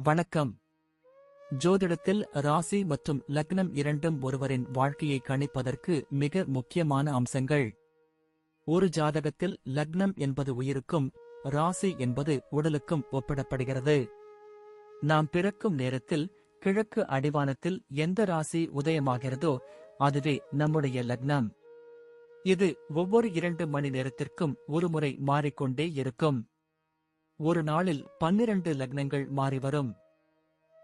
வணக்கம். ஜோதிடத்தில் ராசி மற்றும் லக்னம் இரண்டும் ஒருவரின் வாழ்க்கையை கணிப்பதற்கு மிக முக்கியமான அம்சங்கள். ஒரு ஜாதகத்தில் லக்னம் என்பது உயிருக்கும், ராசி என்பது உடலுக்கும் ஒப்பிடப்படுகிறது. நாம் பிறக்கும் நேரத்தில் கிழக்கு அடிவானத்தில் எந்த ராசி உதயமாகிறதோ அதுவே நம்முடைய லக்னம். இது ஒவ்வொரு 2 மணி நேரத்திற்கும் ஒருமுறை மாறிக்கொண்டே இருக்கும். ஒரு நாளில் 12 லக்னங்கள் மாறிவரும்.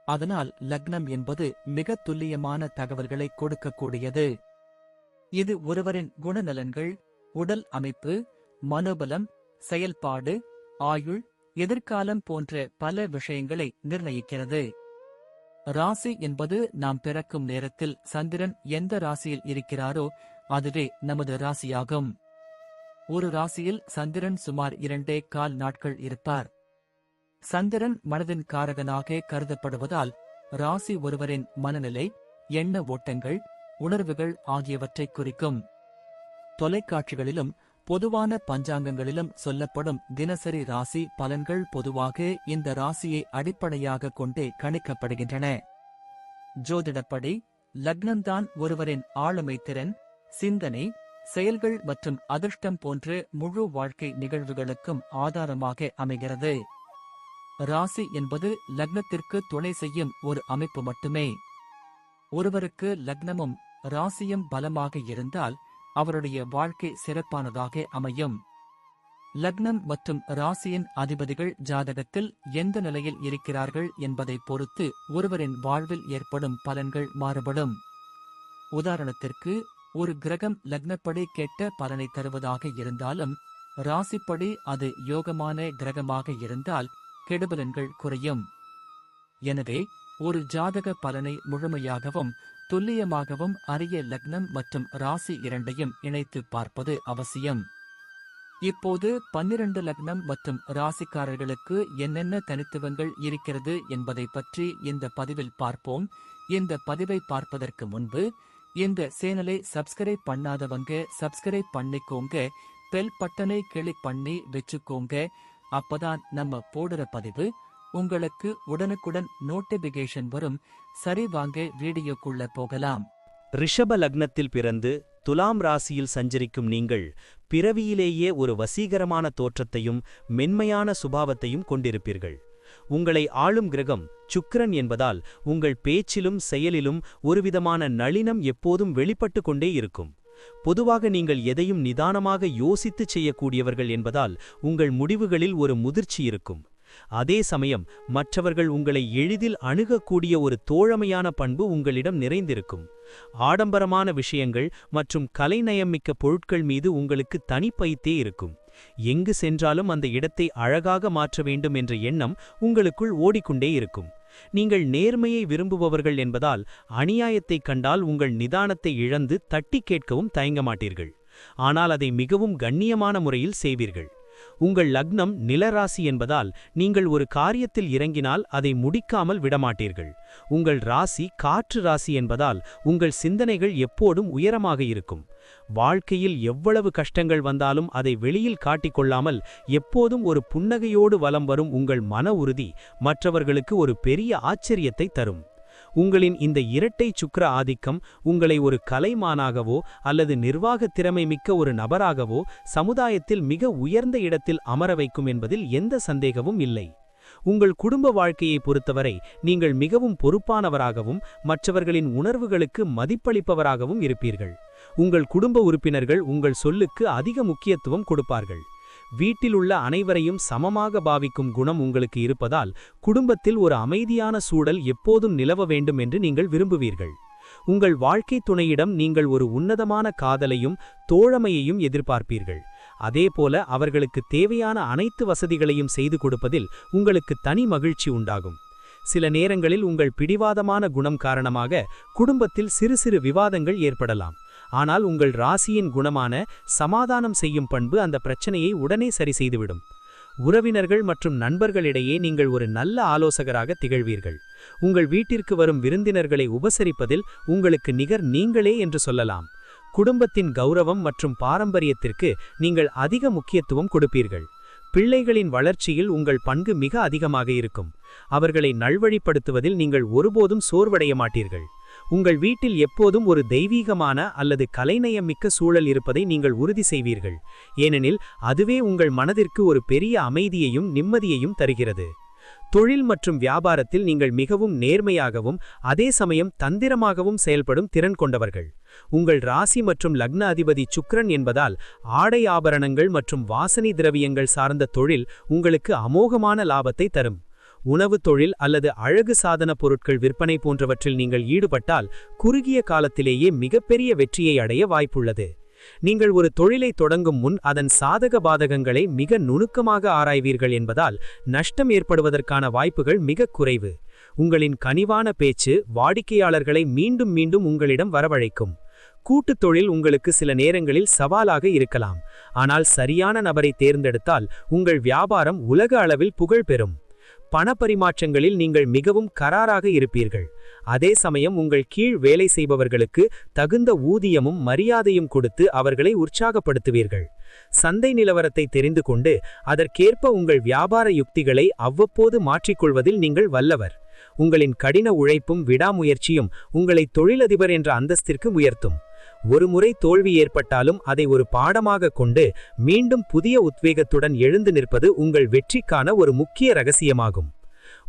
அதனால் லக்னம் என்பது மிக துல்லியமான தகவல்களை கொடுக்கக்கூடியது. இது ஒருவரின் குணநலன்கள், உடல் அமைப்பு, மனோபலம், செயல்பாடு, ஆயுள், எதிர்காலம் போன்ற பல விஷயங்களை நிர்ணயிக்கிறது. ராசி என்பது நாம் பிறக்கும் நேரத்தில் சந்திரன் எந்த ராசியில் இருக்கிறாரோ அதுவே நமது ராசியாகும். ஒரு ராசியில் சந்திரன் சுமார் 2.25 நாட்கள் இருப்பார். சந்திரன் மனதின் காரகனாக கருதப்படுவதால் ராசி ஒருவரின் மனநிலை, எண்ண ஓட்டங்கள், உணர்வுகள் ஆகியவற்றை குறிக்கும். தொலைக்காட்சிகளிலும் பொதுவான பஞ்சாங்கங்களிலும் சொல்லப்படும் தினசரி ராசி பலன்கள் பொதுவாக இந்த ராசியை அடிப்படையாக கொண்டே கணிக்கப்படுகின்றன. ஜோதிடப்படி லக்னம்தான் ஒருவரின் ஆளுமை திறன், சிந்தனை, செயல்கள் மற்றும் அதிர்ஷ்டம் போன்ற முழு வாழ்க்கை நிகழ்வுகளுக்கும் ஆதாரமாக அமைகிறது. ராசி என்பது லக்னத்திற்கு துணை செய்யும் ஒரு அமைப்பு மட்டுமே. ஒருவருக்கு லக்னமும் ராசியும் பலமாக இருந்தால் அவருடைய வாழ்க்கை சிறப்பானதாக அமையும். லக்னம் மற்றும் ராசியின் அதிபதிகள் ஜாதகத்தில் எந்த நிலையில் இருக்கிறார்கள் என்பதை பொறுத்து ஒருவரின் வாழ்வில் ஏற்படும் பலன்கள் மாறுபடும். உதாரணத்திற்கு, ஒரு கிரகம் லக்னப்படி கெட்ட பலனை தருவதாக இருந்தாலும் ராசிப்படி அது யோகமான கிரகமாக இருந்தால் கெடுபலன்கள் குறையும். எனவே ஒரு ஜாதக பலனை முழுமையாகவும் துல்லியமாகவும் அறிய லக்னம் மற்றும் ராசி இரண்டையும் இணைத்து பார்ப்பது அவசியம். இப்போது 12 லக்னம் மற்றும் ராசிக்காரர்களுக்கு என்னென்ன தனித்துவங்கள் இருக்கிறது என்பதை பற்றி இந்த பதிவில் பார்ப்போம். இந்த பதிவை பார்ப்பதற்கு முன்பு இந்த சேனலை சப்ஸ்கிரைப் பண்ணாதவங்க சப்ஸ்கிரைப் பண்ணிக்கோங்க, பெல் பட்டனை கிளிக் பண்ணி வச்சுக்கோங்க. அப்பதான் நம்ம போடுற பதிவு உங்களுக்கு உடனுக்குடன் நோட்டிபிகேஷன் வரும். சரி, வாங்க வீடியோக்குள்ள போகலாம். ரிஷப லக்னத்தில் பிறந்து துலாம் ராசியில் சஞ்சரிக்கும் நீங்கள் பிறவியிலேயே ஒரு வசீகரமான தோற்றத்தையும் மென்மையான சுபாவத்தையும் கொண்டிருப்பீர்கள். உங்களை ஆளும் கிரகம் சுக்கிரன் என்பதால் உங்கள் பேச்சிலும் செயலிலும் ஒருவிதமான நளினம் எப்போதும் வெளிப்பட்டு கொண்டே இருக்கும். பொதுவாக நீங்கள் எதையும் நிதானமாக யோசித்து செய்யக்கூடியவர்கள் என்பதால் உங்கள் முடிவுகளில் ஒரு முதிர்ச்சி இருக்கும். அதே சமயம் மற்றவர்கள் உங்களை எளிதில் அணுகக்கூடிய ஒரு தோழமையான பண்பு உங்களிடம் நிறைந்திருக்கும். ஆடம்பரமான விஷயங்கள் மற்றும் கலைநயமிக்க பொருட்கள் மீது உங்களுக்கு தனிப்பைத்தே இருக்கும். எங்கு சென்றாலும் அந்த இடத்தை அழகாக மாற்ற வேண்டும் என்ற எண்ணம் உங்களுக்குள் ஓடிக்கொண்டே இருக்கும். நீங்கள் நேர்மையை விரும்புபவர்கள் என்பதால் அநியாயத்தைக் கண்டால் உங்கள் நிதானத்தை இழந்து தட்டி கேட்கவும் தயங்க மாட்டீர்கள். ஆனால் அதை மிகவும் கண்ணியமான முறையில் செய்வீர்கள். உங்கள் லக்னம் நிலராசி என்பதால் நீங்கள் ஒரு காரியத்தில் இறங்கினால் அதை முடிக்காமல் விடமாட்டீர்கள். உங்கள் ராசி காற்று ராசி என்பதால் உங்கள் சிந்தனைகள் எப்போதும் உயரமாக இருக்கும். வாழ்க்கையில் எவ்வளவு கஷ்டங்கள் வந்தாலும் அதை வெளியில் காட்டிக்கொள்ளாமல் எப்போதும் ஒரு புன்னகையோடு வலம் வரும் உங்கள் மன உறுதி மற்றவர்களுக்கு ஒரு பெரிய ஆச்சரியத்தை தரும். உங்களின் இந்த இரட்டை சுக்கிர ஆதிக்கம் உங்களை ஒரு கலைமானாகவோ அல்லது நிர்வாக திறமை மிக்க ஒரு நபராகவோ சமுதாயத்தில் மிக உயர்ந்த இடத்தில் அமர வைக்கும் என்பதில் எந்த சந்தேகமும் இல்லை. உங்கள் குடும்ப வாழ்க்கையை பொறுத்தவரை நீங்கள் மிகவும் பொறுப்பானவராகவும் மற்றவர்களின் உணர்வுகளுக்கு மதிப்பளிப்பவராகவும் இருப்பீர்கள். உங்கள் குடும்ப உறுப்பினர்கள் உங்கள் சொல்லுக்கு அதிக முக்கியத்துவம் கொடுப்பார்கள். வீட்டில் உள்ள அனைவரையும் சமமாக பாவிக்கும் குணம் உங்களுக்கு இருப்பதால் குடும்பத்தில் ஒரு அமைதியான சூழல் எப்போதும் நிலவ வேண்டும் என்று நீங்கள் விரும்புவீர்கள். உங்கள் வாழ்க்கை துணையிடம் நீங்கள் ஒரு உன்னதமான காதலையும் தோழமையையும் எதிர்பார்ப்பீர்கள். அதேபோல அவர்களுக்கு தேவையான அனைத்து வசதிகளையும் செய்து கொடுப்பதில் உங்களுக்கு தனி மகிழ்ச்சி உண்டாகும். சில நேரங்களில் உங்கள் பிடிவாதமான குணம் காரணமாக குடும்பத்தில் சிறு சிறு விவாதங்கள் ஏற்படலாம். ஆனால் உங்கள் ராசியின் குணமான சமாதானம் செய்யும் பண்பு அந்த பிரச்சனையை உடனே சரி செய்துவிடும். உறவினர்கள் மற்றும் நண்பர்களிடையே நீங்கள் ஒரு நல்ல ஆலோசகராக திகழ்வீர்கள். உங்கள் வீட்டிற்கு வரும் விருந்தினர்களை உபசரிப்பதில் உங்களுக்கு நிகர் நீங்களே என்று சொல்லலாம். குடும்பத்தின் கௌரவம் மற்றும் பாரம்பரியத்திற்கு நீங்கள் அதிக முக்கியத்துவம் கொடுப்பீர்கள். பிள்ளைகளின் வளர்ச்சியில் உங்கள் பங்கு மிக அதிகமாக இருக்கும். அவர்களை நல்வழிப்படுத்துவதில் நீங்கள் ஒருபோதும் சோர்வடைய மாட்டீர்கள். உங்கள் வீட்டில் எப்போதும் ஒரு தெய்வீகமான அல்லது கலைநயமிக்க சூழல் இருப்பதை நீங்கள் உறுதி செய்வீர்கள், ஏனெனில் அதுவே உங்கள் மனதிற்கு ஒரு பெரிய அமைதியையும் நிம்மதியையும் தருகிறது. தொழில் மற்றும் வியாபாரத்தில் நீங்கள் மிகவும் நேர்மையாகவும் அதே சமயம் தந்திரமாகவும் செயல்படும் திறன் கொண்டவர்கள். உங்கள் ராசி மற்றும் லக்ன அதிபதி சுக்கிரன் என்பதால் ஆடை ஆபரணங்கள் மற்றும் வாசனை திரவியங்கள் சார்ந்த தொழில் உங்களுக்கு அமோகமான லாபத்தை தரும். உணவு தொழில் அல்லது அழகு சாதன பொருட்கள் விற்பனை போன்றவற்றில் நீங்கள் ஈடுபட்டால் குறுகிய காலத்திலேயே மிகப்பெரிய வெற்றியை அடைய வாய்ப்புள்ளது. நீங்கள் ஒரு தொழிலை தொடங்கும் முன் அதன் சாதக பாதகங்களை மிக நுணுக்கமாக ஆராய்வீர்கள் என்பதால் நஷ்டம் ஏற்படுவதற்கான வாய்ப்புகள் மிக குறைவு. உங்களின் கனிவான பேச்சு வாடிக்கையாளர்களை மீண்டும் மீண்டும் உங்களிடம் வரவழைக்கும். கூட்டுத் தொழில் உங்களுக்கு சில நேரங்களில் சவாலாக இருக்கலாம், ஆனால் சரியான நபரை தேர்ந்தெடுத்தால் உங்கள் வியாபாரம் உலக அளவில் புகழ் பெறும். பணப்பரிமாற்றங்களில் நீங்கள் மிகவும் கராராக இருப்பீர்கள். அதே சமயம் உங்கள் கீழ் வேலை செய்பவர்களுக்கு தகுந்த ஊதியமும் மரியாதையும் கொடுத்து அவர்களை உற்சாகப்படுத்துவீர்கள். சந்தை நிலவரத்தை தெரிந்து கொண்டு அதற்கேற்ப உங்கள் வியாபார யுக்திகளை அவ்வப்போது மாற்றிக்கொள்வதில் நீங்கள் வல்லவர். உங்களின் கடின உழைப்பும் விடாமுயற்சியும் உங்களை தொழிலதிபர் என்ற அந்தஸ்திற்கு உயர்த்தும். ஒரு முறை தோல்வி ஏற்பட்டாலும் அதை ஒரு பாடமாக கொண்டு மீண்டும் புதிய உத்வேகத்துடன் எழுந்து நிற்பது உங்கள் வெற்றிக்கான ஒரு முக்கிய ரகசியமாகும்.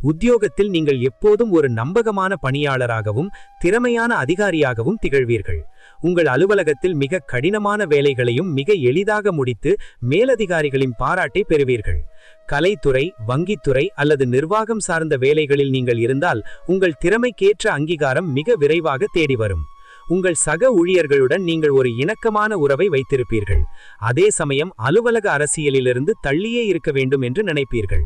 உத்தியோகத்தில் நீங்கள் எப்போதும் ஒரு நம்பகமான பணியாளராகவும் திறமையான அதிகாரியாகவும் திகழ்வீர்கள். உங்கள் அலுவலகத்தில் மிக கடினமான வேலைகளையும் மிக எளிதாக முடித்து மேலதிகாரிகளின் பாராட்டை பெறுவீர்கள். கலைத்துறை, வங்கித்துறை அல்லது நிர்வாகம் சார்ந்த வேலைகளில் நீங்கள் இருந்தால் உங்கள் திறமைக்கேற்ற அங்கீகாரம் மிக விரைவாக தேடி வரும். உங்கள் சக ஊழியர்களுடன் நீங்கள் ஒரு இணக்கமான உறவை வைத்திருப்பீர்கள். அதே சமயம் அலுவலக அரசியலிலிருந்து தள்ளியே இருக்க வேண்டும் என்று நினைப்பீர்கள்.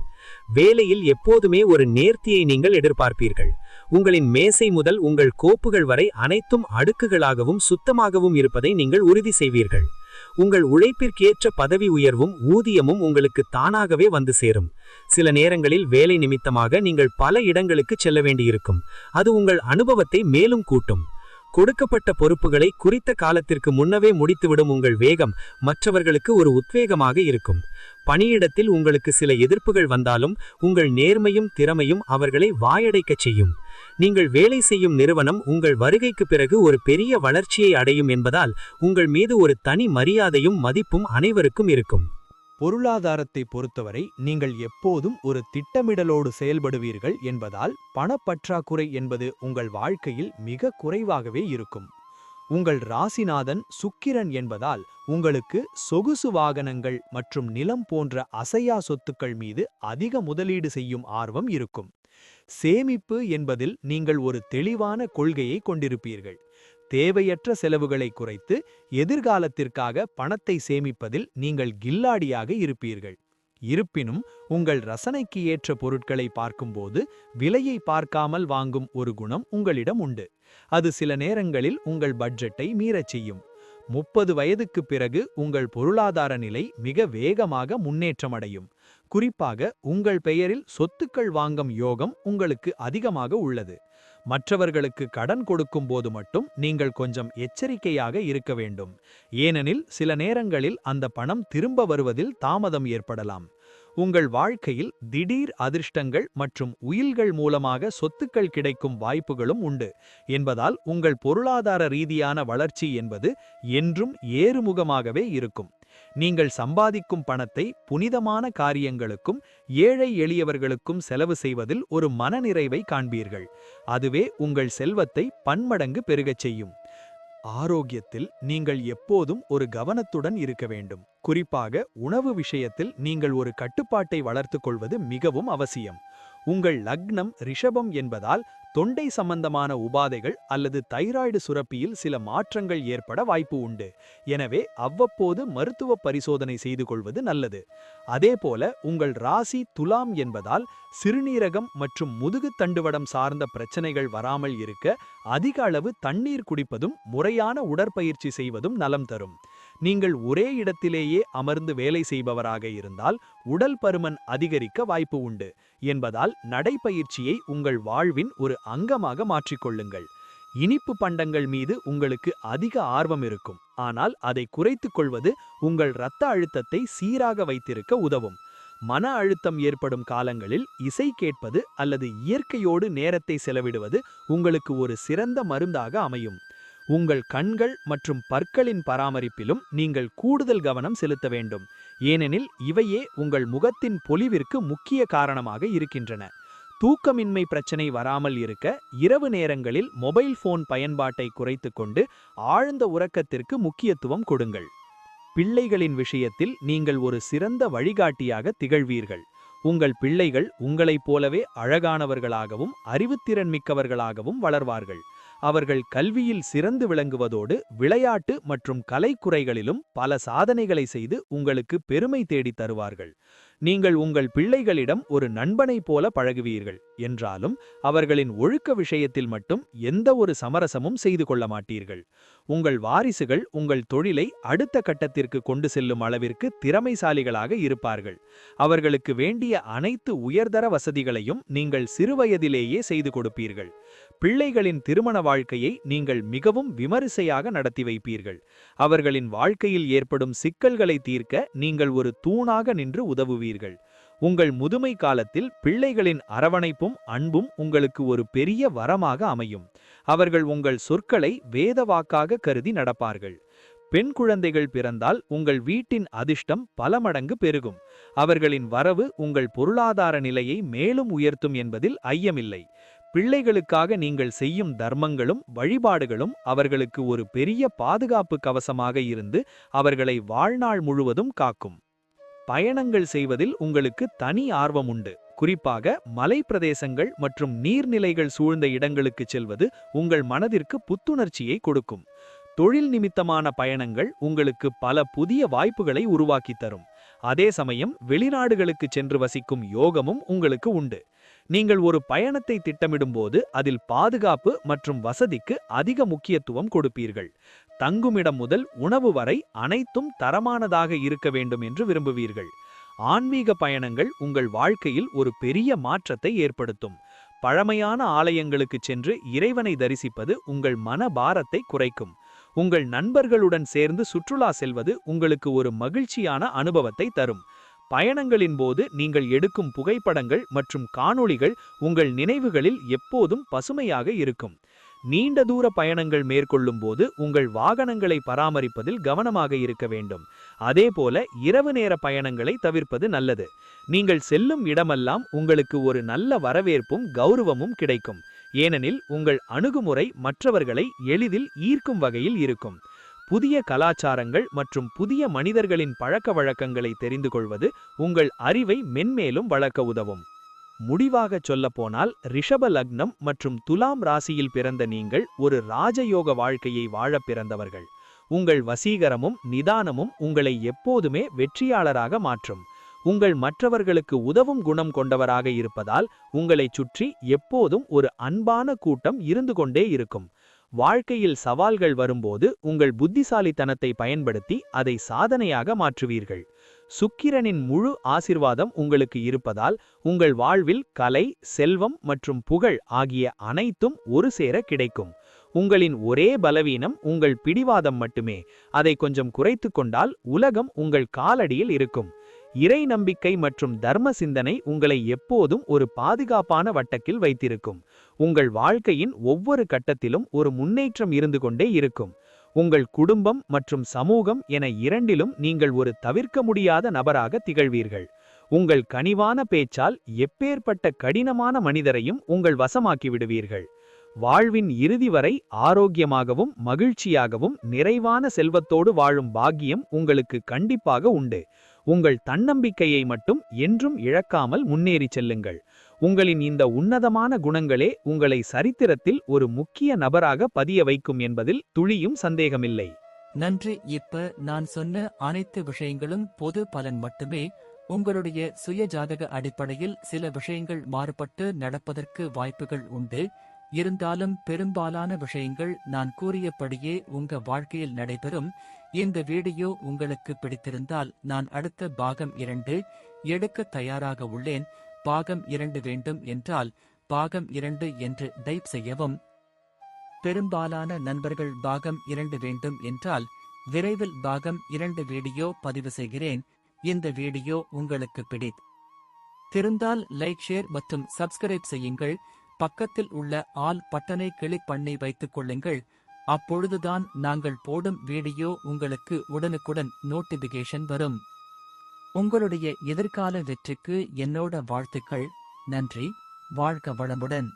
வேலையில் எப்போதுமே ஒரு நேர்த்தியை நீங்கள் எதிர்பார்ப்பீர்கள். உங்களின் மேசை முதல் உங்கள் கோப்புகள் வரை அனைத்தும் அடுக்குகளாகவும் சுத்தமாகவும் இருப்பதை நீங்கள் உறுதி செய்வீர்கள். உங்கள் உழைப்பிற்கேற்ற பதவி உயர்வும் ஊதியமும் உங்களுக்கு தானாகவே வந்து சேரும். சில நேரங்களில் வேலை நிமித்தமாக நீங்கள் பல இடங்களுக்கு செல்ல வேண்டியிருக்கும். அது உங்கள் அனுபவத்தை மேலும் கூட்டும். கொடுக்கப்பட்ட பொறுப்புகளை குறித்த காலத்திற்கு முன்னவே முடித்துவிடும் உங்கள் வேகம் மற்றவர்களுக்கு ஒரு உத்வேகமாக இருக்கும். பணியிடத்தில் உங்களுக்கு சில எதிர்ப்புகள் வந்தாலும் உங்கள் நேர்மையும் திறமையும் அவர்களை வாயடைக்கச் செய்யும். நீங்கள் வேலை செய்யும் நிறுவனம் உங்கள் வருகைக்கு பிறகு ஒரு பெரிய வளர்ச்சியை அடையும் என்பதால் உங்கள் மீது ஒரு தனி மரியாதையும் மதிப்பும் அனைவருக்கும் இருக்கும். பொருளாதாரத்தை பொறுத்தவரை நீங்கள் எப்போதும் ஒரு திட்டமிடலோடு செயல்படுவீர்கள் என்பதால் பணப்பற்றாக்குறை என்பது உங்கள் வாழ்க்கையில் மிக குறைவாகவே இருக்கும். உங்கள் ராசிநாதன் சுக்கிரன் என்பதால் உங்களுக்கு சொகுசு வாகனங்கள் மற்றும் நிலம் போன்ற அசையா சொத்துக்கள் மீது அதிக முதலீடு செய்யும் ஆர்வம் இருக்கும். சேமிப்பு என்பதில் நீங்கள் ஒரு தெளிவான கொள்கையை கொண்டிருப்பீர்கள். தேவையற்ற செலவுகளை குறைத்து எதிர்காலத்திற்காக பணத்தை சேமிப்பதில் நீங்கள் கில்லாடியாக இருப்பீர்கள். இருப்பினும் உங்கள் ரசனைக்கு ஏற்ற பொருட்களை பார்க்கும்போது விலையை பார்க்காமல் வாங்கும் ஒரு குணம் உங்களிடம் உண்டு. அது சில நேரங்களில் உங்கள் பட்ஜெட்டை மீறச் செய்யும். 30 வயதுக்கு பிறகு உங்கள் பொருளாதார நிலை மிக வேகமாக முன்னேற்றமடையும். குறிப்பாக உங்கள் பெயரில் சொத்துக்கள் வாங்கும் யோகம் உங்களுக்கு அதிகமாக உள்ளது. மற்றவர்களுக்கு கடன் கொடுக்கும் போது மட்டும் நீங்கள் கொஞ்சம் எச்சரிக்கையாக இருக்க வேண்டும். ஏனெனில் சில நேரங்களில் அந்த பணம் திரும்ப வருவதில் தாமதம் ஏற்படலாம். உங்கள் வாழ்க்கையில் திடீர் அதிர்ஷ்டங்கள் மற்றும் உயில்கள் மூலமாக சொத்துக்கள் கிடைக்கும் வாய்ப்புகளும் உண்டு என்பதால் உங்கள் பொருளாதார ரீதியான வளர்ச்சி என்பது என்றும் ஏறுமுகமாகவே இருக்கும். நீங்கள் சம்பாதிக்கும் பணத்தை புனிதமான காரியங்களுக்கும் ஏழை எளியவர்களுக்கும் செலவு செய்வதில் ஒரு மனநிறைவை காண்பீர்கள். அதுவே உங்கள் செல்வத்தை பன்மடங்கு பெருகச் செய்யும். ஆரோக்கியத்தில் நீங்கள் எப்போதும் ஒரு கவனத்துடன் இருக்க வேண்டும். குறிப்பாக உணவு விஷயத்தில் நீங்கள் ஒரு கட்டுப்பாட்டை வளர்த்துக் கொள்வது மிகவும் அவசியம். உங்கள் லக்னம் ரிஷபம் என்பதால் தொண்டை சம்பந்தமான உபாதைகள் அல்லது தைராய்டு சுரப்பியில் சில மாற்றங்கள் ஏற்பட வாய்ப்பு உண்டு. எனவே அவ்வப்போது மருத்துவ பரிசோதனை செய்து கொள்வது நல்லது. அதேபோல உங்கள் ராசி துலாம் என்பதால் சிறுநீரகம் மற்றும் முதுகு தண்டுவடம் சார்ந்த பிரச்சனைகள் வராமல் இருக்க அதிக அளவு தண்ணீர் குடிப்பதும் முறையான உடற்பயிற்சி செய்வதும் நலம் தரும். நீங்கள் ஒரே இடத்திலேயே அமர்ந்து வேலை செய்பவராக இருந்தால் உடல் பருமன் அதிகரிக்க வாய்ப்பு உண்டு என்பதால் நடைப்பயிற்சியை உங்கள் வாழ்வின் ஒரு அங்கமாக மாற்றிக்கொள்ளுங்கள். இனிப்பு பண்டங்கள் மீது உங்களுக்கு அதிக ஆர்வம் இருக்கும், ஆனால் அதை குறைத்துக் கொள்வது உங்கள் இரத்த அழுத்தத்தை சீராக வைத்திருக்க உதவும். மன அழுத்தம் ஏற்படும் காலங்களில் இசை கேட்பது அல்லது இயற்கையோடு நேரத்தை செலவிடுவது உங்களுக்கு ஒரு சிறந்த மருந்தாக அமையும். உங்கள் கண்கள் மற்றும் பற்களின் பராமரிப்பிலும் நீங்கள் கூடுதல் கவனம் செலுத்த வேண்டும், ஏனெனில் இவையே உங்கள் முகத்தின் பொலிவிற்கு முக்கிய காரணமாக இருக்கின்றன. தூக்கமின்மை பிரச்சனை வராமல் இருக்க இரவு நேரங்களில் மொபைல் போன் பயன்பாட்டை குறைத்துக்கொண்டு ஆழ்ந்த உறக்கத்திற்கு முக்கியத்துவம் கொடுங்கள். பிள்ளைகளின் விஷயத்தில் நீங்கள் ஒரு சிறந்த வழிகாட்டியாக திகழ்வீர்கள். உங்கள் பிள்ளைகள் உங்களைப் போலவே அழகானவர்களாகவும் அறிவுத்திறன் மிக்கவர்களாகவும் வளர்வார்கள். அவர்கள் கல்வியில் சிறந்து விளங்குவதோடு விளையாட்டு மற்றும் கலைக்குறைகளிலும் பல சாதனைகளை செய்து உங்களுக்கு பெருமை தேடித் தருவார்கள். நீங்கள் உங்கள் பிள்ளைகளிடம் ஒரு நண்பனைப் போல பழகுவீர்கள் என்றாலும் அவர்களின் ஒழுக்க விஷயத்தில் மட்டும் எந்த ஒரு சமரசமும் செய்து கொள்ள மாட்டீர்கள். உங்கள் வாரிசுகள் உங்கள் தொழிலை அடுத்த கட்டத்திற்கு கொண்டு செல்லும் அளவிற்கு திறமைசாலிகளாக இருப்பார்கள். அவர்களுக்கு வேண்டிய அனைத்து உயர்தர வசதிகளையும் நீங்கள் சிறுவயதிலேயே செய்து கொடுப்பீர்கள். பிள்ளைகளின் திருமண வாழ்க்கையை நீங்கள் மிகவும் விமரிசையாக நடத்தி வைப்பீர்கள். அவர்களின் வாழ்க்கையில் ஏற்படும் சிக்கல்களை தீர்க்க நீங்கள் ஒரு தூணாக நின்று உதவுவீர்கள். உங்கள் முதுமை காலத்தில் பிள்ளைகளின் அரவணைப்பும் அன்பும் உங்களுக்கு ஒரு பெரிய வரமாக அமையும். அவர்கள் உங்கள் சொற்களை வேதவாக்காக கருதி நடப்பார்கள். பெண் குழந்தைகள் பிறந்தால் உங்கள் வீட்டின் அதிர்ஷ்டம் பல மடங்கு பெருகும். அவர்களின் வரவு உங்கள் பொருளாதார நிலையை மேலும் உயர்த்தும் என்பதில் ஐயமில்லை. பிள்ளைகளுக்காக நீங்கள் செய்யும் தர்மங்களும் வழிபாடுகளும் அவர்களுக்கு ஒரு பெரிய பாதுகாப்பு கவசமாக இருந்து அவர்களை வாழ்நாள் முழுவதும் காக்கும். பயணங்கள் செய்வதில் உங்களுக்கு தனி ஆர்வம் உண்டு. குறிப்பாக மலை பிரதேசங்கள் மற்றும் நீர்நிலைகள் சூழ்ந்த இடங்களுக்கு செல்வது உங்கள் மனதிற்கு புத்துணர்ச்சியை கொடுக்கும். தொழில் நிமித்தமான பயணங்கள் உங்களுக்கு பல புதிய வாய்ப்புகளை உருவாக்கி தரும். அதே சமயம் வெளிநாடுகளுக்கு சென்று வசிக்கும் யோகமும் உங்களுக்கு உண்டு. நீங்கள் ஒரு பயணத்தை திட்டமிடும்போது அதில் பாதுகாப்பு மற்றும் வசதிக்கு அதிக முக்கியத்துவம் கொடுப்பீர்கள். தங்குமிடம் முதல் உணவு வரை அனைத்தும் தரமானதாக இருக்க வேண்டும் என்று விரும்புவீர்கள். ஆன்மீக பயணங்கள் உங்கள் வாழ்க்கையில் ஒரு பெரிய மாற்றத்தை ஏற்படுத்தும். பழமையான ஆலயங்களுக்கு சென்று இறைவனை தரிசிப்பது உங்கள் மன பாரத்தை குறைக்கும். உங்கள் நண்பர்களுடன் சேர்ந்து சுற்றுலா செல்வது உங்களுக்கு ஒரு மகிழ்ச்சியான அனுபவத்தை தரும். பயணங்களின் போது நீங்கள் எடுக்கும் புகைப்படங்கள் மற்றும் காணொளிகள் உங்கள் நினைவுகளில் எப்போதும் பசுமையாக இருக்கும். நீண்ட தூர பயணங்கள் மேற்கொள்ளும் போது உங்கள் வாகனங்களை பராமரிப்பதில் கவனமாக இருக்க வேண்டும். அதேபோல இரவு நேர பயணங்களை தவிர்ப்பது நல்லது. நீங்கள் செல்லும் இடமெல்லாம் உங்களுக்கு ஒரு நல்ல வரவேற்பும் கௌரவமும் கிடைக்கும், ஏனெனில் உங்கள் அணுகுமுறை மற்றவர்களை எளிதில் ஈர்க்கும் வகையில் இருக்கும். புதிய கலாச்சாரங்கள் மற்றும் புதிய மனிதர்களின் பழக்க வழக்கங்களை தெரிந்து கொள்வது உங்கள் அறிவை மென்மேலும் வளர்க்க உதவும். முடிவாக சொல்லப்போனால் ரிஷப லக்னம் மற்றும் துலாம் ராசியில் பிறந்த நீங்கள் ஒரு ராஜயோக வாழ்க்கையை வாழ பிறந்தவர்கள். உங்கள் வசீகரமும் நிதானமும் உங்களை எப்போதுமே வெற்றியாளராக மாற்றும். உங்கள் மற்றவர்களுக்கு உதவும் குணம் கொண்டவராக இருப்பதால் உங்களைச் சுற்றி எப்போதும் ஒரு அன்பான கூட்டம் இருந்து கொண்டே இருக்கும். வாழ்க்கையில் சவால்கள் வரும்போது உங்கள் புத்திசாலித்தனத்தை பயன்படுத்தி அதை சாதனையாக மாற்றுவீர்கள். சுக்கிரனின் முழு ஆசிர்வாதம் உங்களுக்கு இருப்பதால் உங்கள் வாழ்வில் கலை, செல்வம் மற்றும் புகழ் ஆகிய அனைத்தும் ஒரு சேர கிடைக்கும். உங்களின் ஒரே பலவீனம் உங்கள் பிடிவாதம் மட்டுமே. அதை கொஞ்சம் குறைத்து கொண்டால் உலகம் உங்கள் காலடியில் இருக்கும். இறை நம்பிக்கை மற்றும் தர்ம சிந்தனை உங்களை எப்போதும் ஒரு பாதுகாப்பான வட்டத்தில் வைத்திருக்கும். உங்கள் வாழ்க்கையின் ஒவ்வொரு கட்டத்திலும் ஒரு முன்னேற்றம் இருந்து கொண்டே இருக்கும். உங்கள் குடும்பம் மற்றும் சமூகம் என இரண்டிலும் நீங்கள் ஒரு தவிர்க்க முடியாத நபராக திகழ்வீர்கள். உங்கள் கனிவான பேச்சால் எப்பேற்பட்ட கடினமான மனிதரையும் உங்கள் வசமாக்கி விடுவீர்கள். வாழ்வின் இறுதி வரை ஆரோக்கியமாகவும் மகிழ்ச்சியாகவும் நிறைவான செல்வத்தோடு வாழும் பாக்கியம் உங்களுக்கு கண்டிப்பாக உண்டு. உங்கள் தன்னம்பிக்கையை மட்டும் என்றும் இழக்காமல் முன்னேறி செல்லுங்கள். உங்களின் இந்த உன்னதமான குணங்களே உங்களை சரித்திரத்தில் ஒரு முக்கிய நபராக பதிய வைக்கும் என்பதில் துளியும் சந்தேகமில்லை. நன்றி. இப்ப நான் சொன்ன அனைத்து விஷயங்களும் பொது பலன் மட்டுமே. உங்களுடைய சுய ஜாதக அடிப்படையில் சில விஷயங்கள் மாறுபட்டு நடப்பதற்கு வாய்ப்புகள் உண்டு. இருந்தாலும் பெரும்பாலான விஷயங்கள் நான் கூறியபடியே உங்க வாழ்க்கையில் நடைபெறும். இந்த வீடியோ உங்களுக்கு பிடித்திருந்தால் நான் அடுத்த பாகம் 2 எடுக்க தயாராக உள்ளேன். பாகம் 2 வேண்டும் என்றால் பாகம் 2 என்று டைப் செய்யவும். பெரும்பாலான நண்பர்கள் பாகம் 2 வேண்டும் என்றால் விரைவில் பாகம் 2 வீடியோ பதிவு செய்கிறேன். இந்த வீடியோ உங்களுக்கு பிடித்த தெரிந்தால் லைக் ஷேர் மற்றும் சப்ஸ்கிரைப் செய்யுங்கள். பக்கத்தில் உள்ள ஆல் பட்டனை கிளிக் பண்ணி வைத்துக் கொள்ளுங்கள். அப்பொழுதுதான் நாங்கள் போடும் வீடியோ உங்களுக்கு உடனுக்குடன் நோட்டிபிகேஷன் வரும். உங்களுடைய எதிர்கால வெற்றிக்கு என்னோட வாழ்த்துக்கள். நன்றி. வாழ்க வளமுடன்.